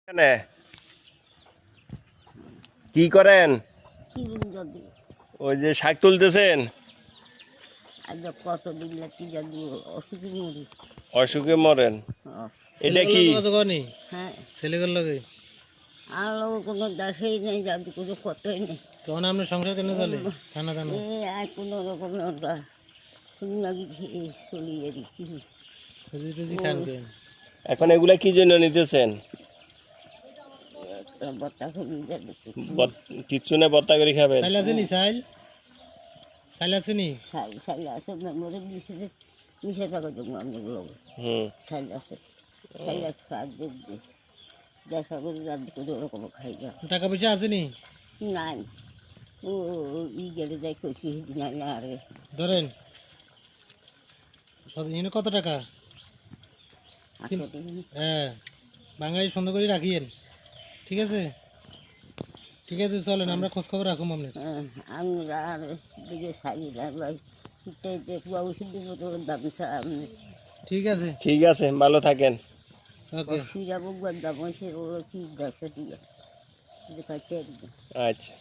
এখানে কি করেন? ওই যে শাক তুলতেছেন। কতদিন লাগতে যাবি অসুখে মরি। অসুখে মরেন? এটা কি? হ্যাঁ, ছেলেগুলো লাগে আলো কোনো দেখাই নেই, যাদের কোনো কথাই নেই। তখন আপনার সংসার কেন চলে? খানা দানা আর কোনো রকমের ওটা শুধু নাকি খেয়ে চলিয়ে দিচ্ছি। রুজি টুজি খান কেন? এখন এগুলা কি জন্য নিতেছেন? বত্তা খুবই কিচ্ছু না, বত্তা করে খাবেন। চাইল আছে নি? চাইল আছে নি? সাইল আছে মেমোরি দিয়েছে যে মিশে থাকা জন্য অনেকগুলো সাইল আছে। সাইল খাওয়ার যোগ দিয়ে দেখা করে রাত করে ওরকম খাই না। টাকা পয়সা আছে নি? নাই, ও ই গেলে যাই কইছি নাই না। আরে ধরেন এনে কত টাকা? হ্যাঁ, বাঙালি সুন্দর করে রাখিয়েন। ঠিক আছে, ঠিক আছে, চলেন আমরা খোঁজ খবর রাখুন আপনার। আমরা আর দিকে সাইলা ভাই দেখবো ওষুধ দিব তোর দাম সামনে। ঠিক আছে, ঠিক আছে, ভালো থাকেন। ওকে। সিরাবো দাম সে ওরা কি দেখে দিয়ে আচ্ছা।